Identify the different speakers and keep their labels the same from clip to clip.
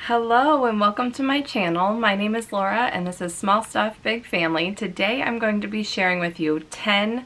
Speaker 1: Hello and welcome to my channel. My name is Laura and this is Small Stuff Big Family. Today I'm going to be sharing with you 10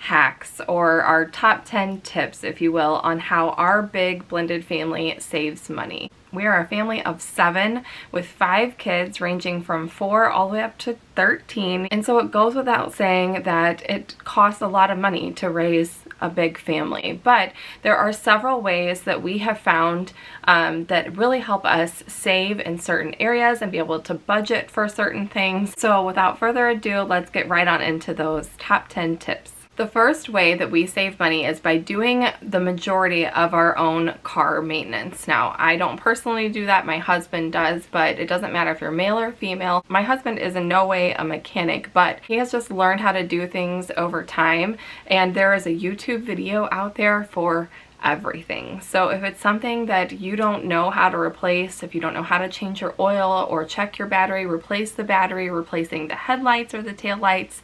Speaker 1: hacks, or our top 10 tips, if you will, on how our big blended family saves money. We are a family of 7 with 5 kids ranging from 4 all the way up to 13, and so it goes without saying that it costs a lot of money to raise a big family. But there are several ways that we have found that really help us save in certain areas and be able to budget for certain things. So without further ado, let's get right on into those top 10 tips. The first way that we save money is by doing the majority of our own car maintenance. Now, I don't personally do that, my husband does, but it doesn't matter if you're male or female. My husband is in no way a mechanic, but he has just learned how to do things over time, and there is a YouTube video out there for everything. So if it's something that you don't know how to replace, if you don't know how to change your oil or check your battery, replace the battery, replacing the headlights or the taillights,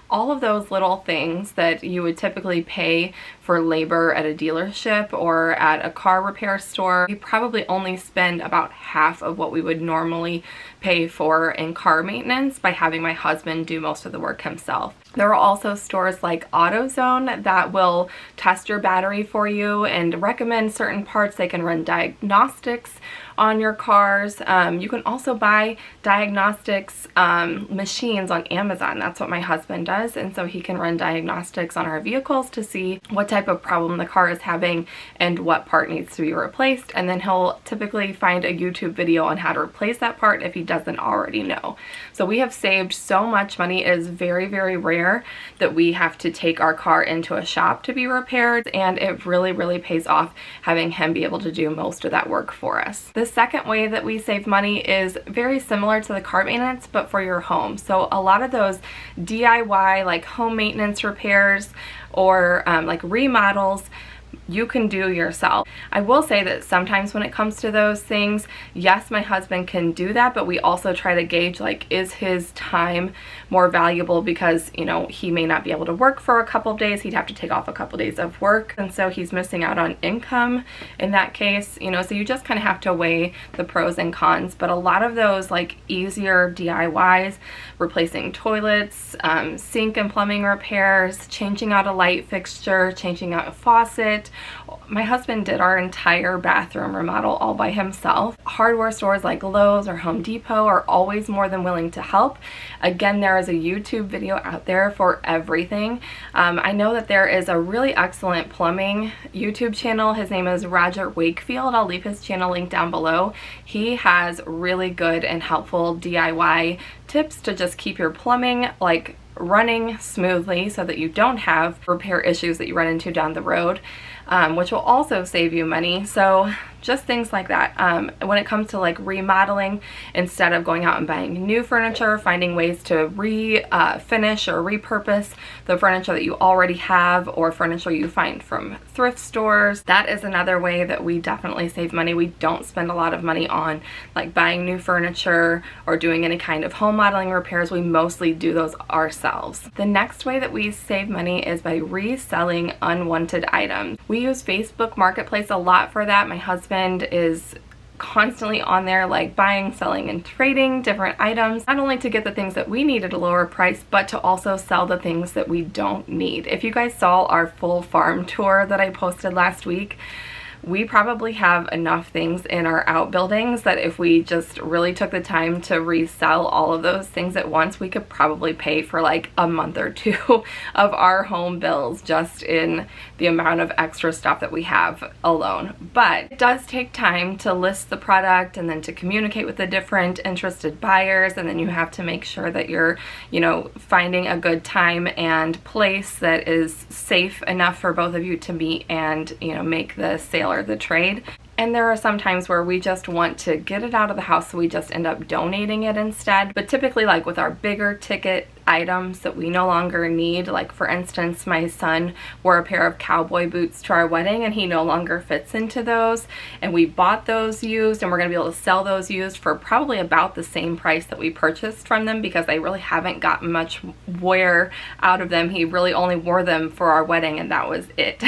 Speaker 1: all of those little things that you would typically pay for labor at a dealership or at a car repair store, we probably only spend about half of what we would normally pay for in car maintenance by having my husband do most of the work himself. There are also stores like AutoZone that will test your battery for you and recommend certain parts. They can run diagnostics on your cars. You can also buy diagnostics machines on Amazon. That's what my husband does, and so he can run diagnostics on our vehicles to see what type of problem the car is having and what part needs to be replaced, and then he'll typically find a YouTube video on how to replace that part if he doesn't already know. So we have saved so much money. It is very, very rare that we have to take our car into a shop to be repaired, and it really pays off having him be able to do most of that work for us. The second way that we save money is very similar to the car maintenance, but for your home. So a lot of those DIY, like home maintenance repairs or like remodels, you can do yourself. I will say that sometimes when it comes to those things, yes, my husband can do that, but we also try to gauge, like, is his time more valuable because, you know, he may not be able to work for a couple of days. He'd have to take off a couple of days of work, and so he's missing out on income in that case, you know, so you just kind of have to weigh the pros and cons. But a lot of those, like, easier DIYs, replacing toilets, sink and plumbing repairs, changing out a light fixture, changing out a faucet. My husband did our entire bathroom remodel all by himself. Hardware stores like Lowe's or Home Depot are always more than willing to help. Again, there is a YouTube video out there for everything. I know that there is a really excellent plumbing YouTube channel. His name is Roger Wakefield. I'll leave his channel link down below. He has really good and helpful DIY tips to just keep your plumbing like running smoothly so that you don't have repair issues that you run into down the road, which will also save you money. So just things like that. When it comes to like remodeling, instead of going out and buying new furniture, finding ways to finish or repurpose the furniture that you already have or furniture you find from thrift stores. That is another way that we definitely save money. We don't spend a lot of money on like buying new furniture or doing any kind of home modeling repairs. We mostly do those ourselves. The next way that we save money is by reselling unwanted items. We use Facebook Marketplace a lot for that. My husband is constantly on there, like buying, selling, and trading different items, not only to get the things that we need at a lower price, but to also sell the things that we don't need. If you guys saw our full farm tour that I posted last week, we probably have enough things in our outbuildings that if we just really took the time to resell all of those things at once, we could probably pay for like a month or two of our home bills just in the amount of extra stuff that we have alone. But it does take time to list the product and then to communicate with the different interested buyers, and then you have to make sure that you're, you know, finding a good time and place that is safe enough for both of you to meet and, you know, make the sale or the trade. And there are some times where we just want to get it out of the house, so we just end up donating it instead. But typically, like with our bigger ticket items that we no longer need, like for instance, my son wore a pair of cowboy boots to our wedding and he no longer fits into those, and we bought those used, and we're going to be able to sell those used for probably about the same price that we purchased from them, because they really haven't gotten much wear out of them. He really only wore them for our wedding and that was it.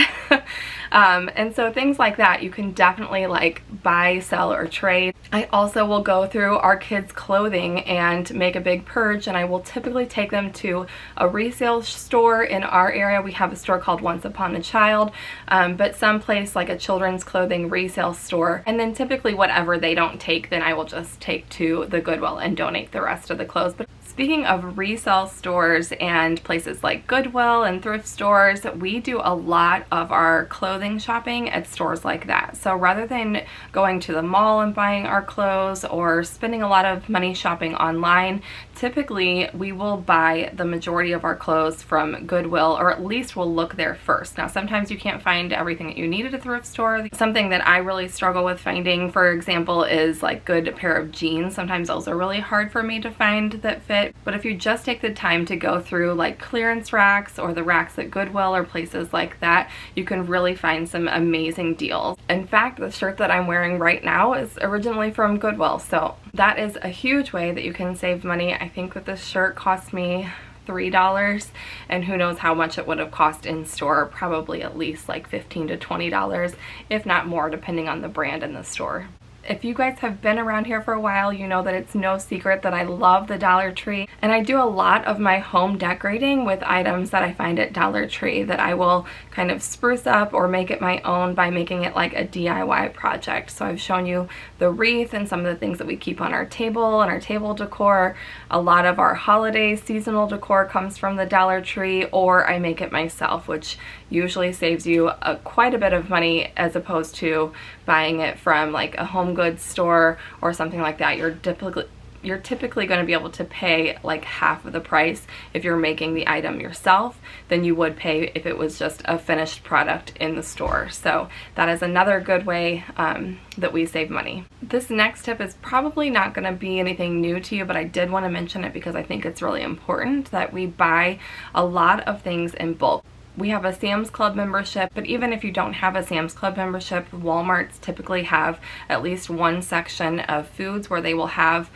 Speaker 1: And so things like that you can definitely like buy, sell, or trade. I also will go through our kids' clothing and make a big purge, and I will typically take them to a resale store. In our area we have a store called Once Upon a Child, but someplace like a children's clothing resale store, and then typically whatever they don't take, then I will just take to the Goodwill and donate the rest of the clothes. But speaking of resale stores and places like Goodwill and thrift stores, we do a lot of our clothing shopping at stores like that. So rather than going to the mall and buying our clothes or spending a lot of money shopping online, typically we will buy the majority of our clothes from Goodwill, or at least we'll look there first. Now sometimes you can't find everything that you need at a thrift store. Something that I really struggle with finding, for example, is like good pair of jeans. Sometimes those are really hard for me to find that fit. But if you just take the time to go through like clearance racks or the racks at Goodwill or places like that, you can really find some amazing deals. In fact, the shirt that I'm wearing right now is originally from Goodwill, so that is a huge way that you can save money. I think that this shirt cost me $3, and who knows how much it would have cost in store, probably at least like $15 to $20, if not more, depending on the brand in the store. If you guys have been around here for a while, you know that it's no secret that I love the Dollar Tree, and I do a lot of my home decorating with items that I find at Dollar Tree that I will kind of spruce up or make it my own by making it like a DIY project. So I've shown you the wreath and some of the things that we keep on our table and our table decor. A lot of our holiday seasonal decor comes from the Dollar Tree, or I make it myself, which usually saves you quite a bit of money as opposed to buying it from like a home goods store or something like that. You're typically going to be able to pay like half of the price if you're making the item yourself than you would pay if it was just a finished product in the store. So that is another good way that we save money. This next tip is probably not going to be anything new to you, but I did want to mention it because I think it's really important that we buy a lot of things in bulk. We have a Sam's Club membership, but even if you don't have a Sam's Club membership, Walmarts typically have at least one section of foods where they will have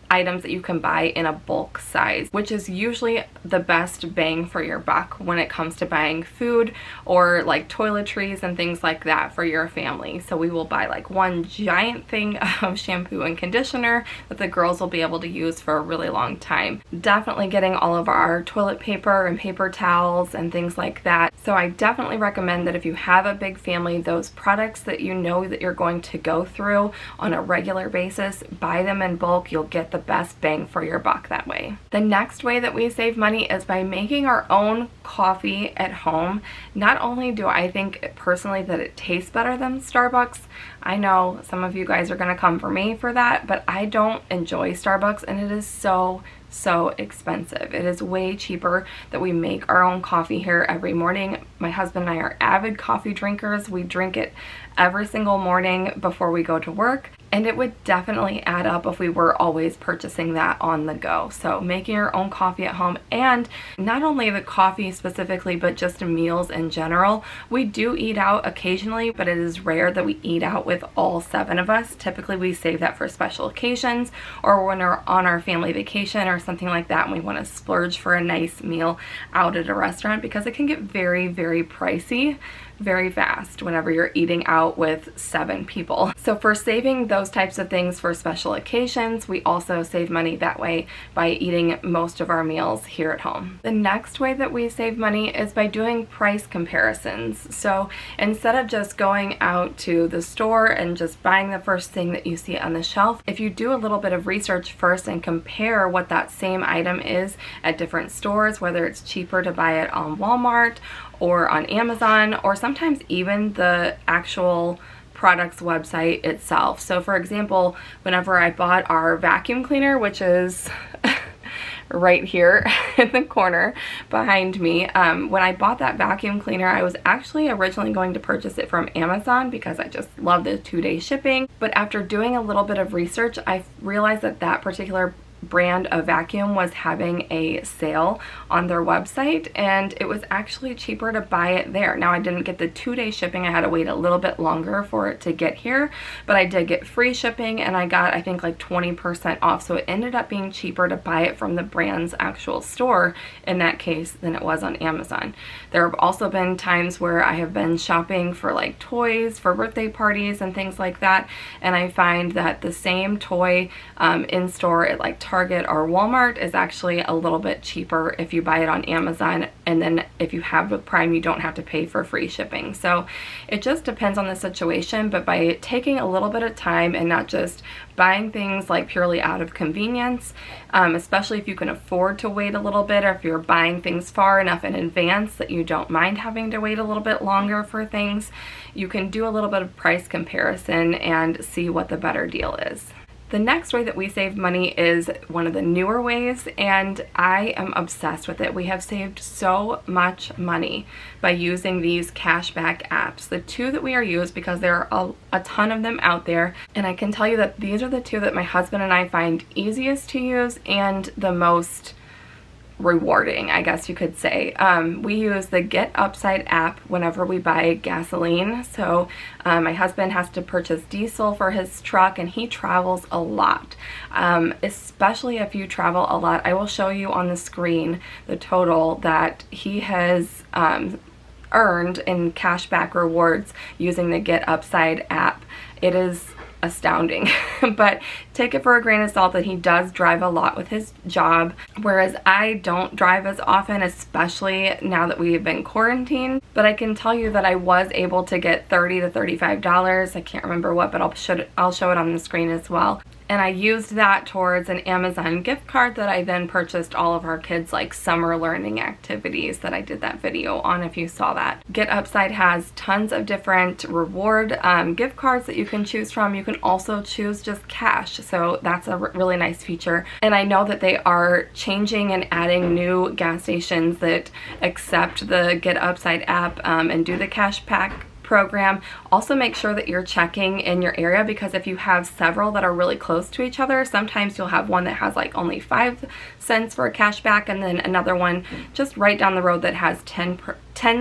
Speaker 1: items that you can buy in a bulk size, which is usually the best bang for your buck when it comes to buying food or like toiletries and things like that for your family. So we will buy like one giant thing of shampoo and conditioner that the girls will be able to use for a really long time. Definitely getting all of our toilet paper and paper towels and things like that. So I definitely recommend that if you have a big family, those products that you know that you're going to go through on a regular basis, buy them in bulk. You'll get the best bang for your buck that way. The next way that we save money is by making our own coffee at home. Not only do I think personally that it tastes better than Starbucks, I know some of you guys are going to come for me for that, but I don't enjoy Starbucks, and it is so expensive. It is way cheaper that we make our own coffee here every morning. My husband and I are avid coffee drinkers. We drink it every single morning before we go to work, and it would definitely add up if we were always purchasing that on the go. So making your own coffee at home, and not only the coffee specifically, but just meals in general. We do eat out occasionally, but it is rare that we eat out with all 7 of us. Typically we save that for special occasions or when we're on our family vacation or something like that and we want to splurge for a nice meal out at a restaurant, because it can get very pricey very fast whenever you're eating out with 7 people. So for saving those types of things for special occasions, we also save money that way by eating most of our meals here at home. The next way that we save money is by doing price comparisons. So instead of just going out to the store and just buying the first thing that you see on the shelf, if you do a little bit of research first and compare what that same item is at different stores, whether it's cheaper to buy it on Walmart or on Amazon, or sometimes even the actual product's website itself. So for example, whenever I bought our vacuum cleaner, which is right here in the corner behind me, when I bought that vacuum cleaner, I was actually originally going to purchase it from Amazon because I just love the 2-day shipping. But after doing a little bit of research, I realized that that particular brand of vacuum was having a sale on their website, and it was actually cheaper to buy it there. Now, I didn't get the 2-day shipping. I had to wait a little bit longer for it to get here, but I did get free shipping, and I got, I think, like 20% off. So it ended up being cheaper to buy it from the brand's actual store in that case than it was on Amazon. There have also been times where I have been shopping for like toys for birthday parties and things like that, and I find that the same toy in store at like Target or Walmart is actually a little bit cheaper if you buy it on Amazon, and then if you have with Prime you don't have to pay for free shipping. So it just depends on the situation, but by taking a little bit of time and not just buying things like purely out of convenience, especially if you can afford to wait a little bit, or if you're buying things far enough in advance that you don't mind having to wait a little bit longer for things, you can do a little bit of price comparison and see what the better deal is. The next way that we save money is one of the newer ways, and I am obsessed with it. We have saved so much money by using these cashback apps. The two that we are used, because there are a ton of them out there, and I can tell you that these are the two that my husband and I find easiest to use and the most rewarding, I guess you could say. We use the Get Upside app whenever we buy gasoline. So my husband has to purchase diesel for his truck, and he travels a lot. Especially if you travel a lot, I will show you on the screen the total that he has earned in cashback rewards using the Get Upside app. It is astounding. But take it for a grain of salt that he does drive a lot with his job, whereas I don't drive as often, especially now that we have been quarantined. But I can tell you that I was able to get $30 to $35. I can't remember what, but I'll show it on the screen as well. And I used that towards an Amazon gift card that I then purchased all of our kids' like summer learning activities that I did that video on, if you saw that. Get Upside has tons of different reward gift cards that you can choose from. You can also choose just cash, so that's a really nice feature. And I know that they are changing and adding new gas stations that accept the Get Upside app and do the cashback program. Also make sure that you're checking in your area, because if you have several that are really close to each other, sometimes you'll have one that has like only 5 cents for a cashback, and then another one just right down the road that has 10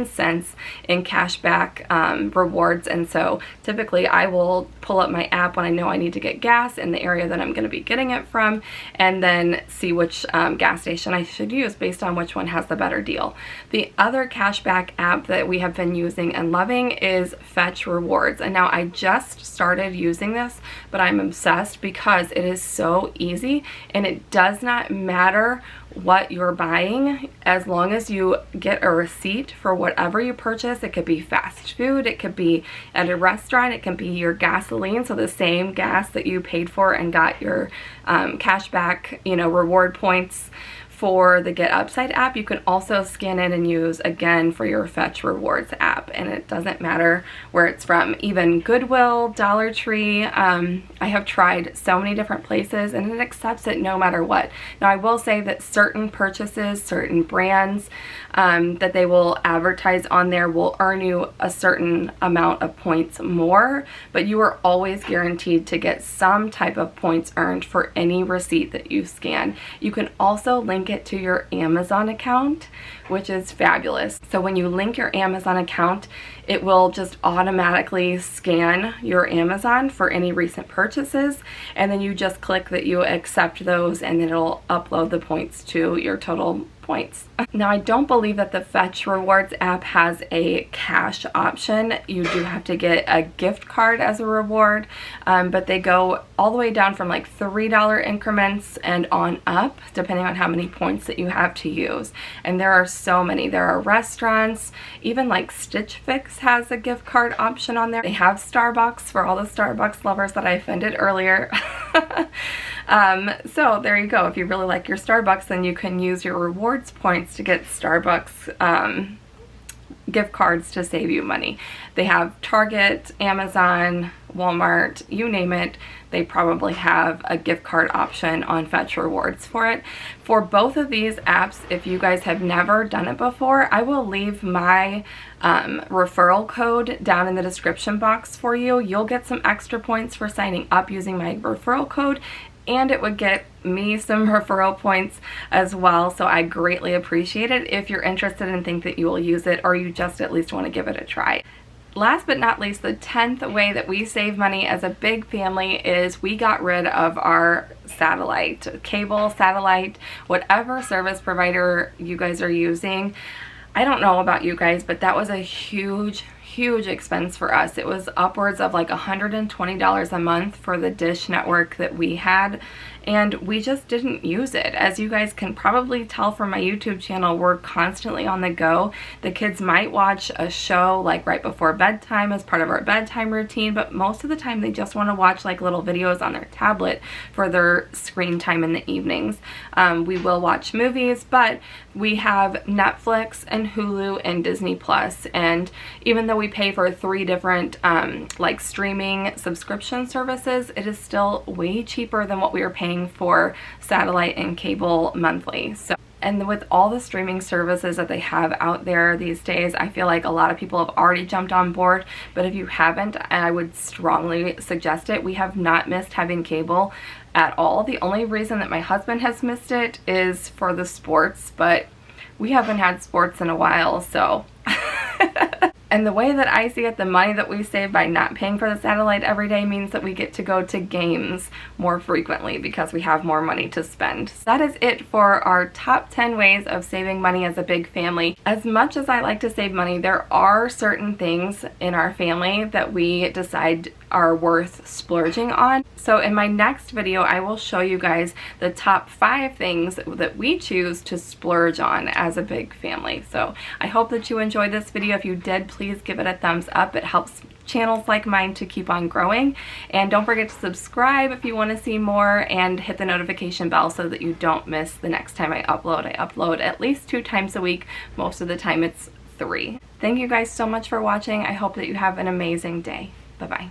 Speaker 1: cents in cashback rewards. And so typically I will pull up my app when I know I need to get gas in the area that I'm going to be getting it from, and then see which gas station I should use based on which one has the better deal. The other cashback app that we have been using and loving is Fetch Rewards. And now I just started using this, but I'm obsessed because it is so easy, and it does not matter what you're buying as long as you get a receipt for whatever you purchase. It could be fast food, it could be at a restaurant, it can be your gasoline, so the same gas that you paid for and got your cashback, reward points for the Get Upside app. You can also scan in and use again for your Fetch Rewards app, and it doesn't matter where it's from. Even Goodwill, Dollar Tree, I have tried so many different places, and it accepts it no matter what. Now I will say that certain purchases, certain brands that they will advertise on there will earn you a certain amount of points more, but you are always guaranteed to get some type of points earned for any receipt that you scan. You can also link it to your Amazon account, which is fabulous. So when you link your Amazon account, it will just automatically scan your Amazon for any recent purchases, and then you just click that you accept those, and then it'll upload the points to your total points. Now I don't believe that the Fetch Rewards app has a cash option. You do have to get a gift card as a reward, but they go all the way down from like $3 increments and on up, depending on how many points that you have to use. And there are so many. There are restaurants, even like Stitch Fix has a gift card option on there. They have Starbucks for all the Starbucks lovers that I offended earlier. So there you go. If you really like your Starbucks, then you can use your rewards points to get Starbucks gift cards to save you money. They have Target, Amazon, Walmart, you name it. They probably have a gift card option on Fetch Rewards for it. For both of these apps, if you guys have never done it before, I will leave my referral code down in the description box for you. You'll get some extra points for signing up using my referral code. and it would get me some referral points as well, so I greatly appreciate it if you're interested and think that you will use it, or you just at least want to give it a try. Last but not least, the 10th way that we save money as a big family is we got rid of our cable, satellite, whatever service provider you guys are using. I don't know about you guys, but that was a huge expense for us. It was upwards of like $120 a month for the dish network that we had, and we just didn't use it. As you guys can probably tell from my YouTube channel, we're constantly on the go. The kids might watch a show like right before bedtime as part of our bedtime routine, but most of the time they just want to watch like little videos on their tablet for their screen time in the evenings. We will watch movies, but we have Netflix and Hulu and Disney Plus, and even though we pay for 3 different like streaming subscription services, it is still way cheaper than what we were paying for satellite and cable monthly. So, and with all the streaming services that they have out there these days, I feel like a lot of people have already jumped on board, but if you haven't, I would strongly suggest it. We have not missed having cable at all. The only reason that my husband has missed it is for the sports, but we haven't had sports in a while, so and the way that I see it, the money that we save by not paying for the satellite every day means that we get to go to games more frequently because we have more money to spend. So that is it for our top 10 ways of saving money as a big family. As much as I like to save money, there are certain things in our family that we decide are worth splurging on. So in my next video, I will show you guys the top 5 things that we choose to splurge on as a big family. So I hope that you enjoyed this video. If you did, please give it a thumbs up. It helps channels like mine to keep on growing. And don't forget to subscribe if you want to see more, and hit the notification bell so that you don't miss the next time I upload. I upload at least 2 times a week. Most of the time it's 3. Thank you guys so much for watching. I hope that you have an amazing day. Bye-bye.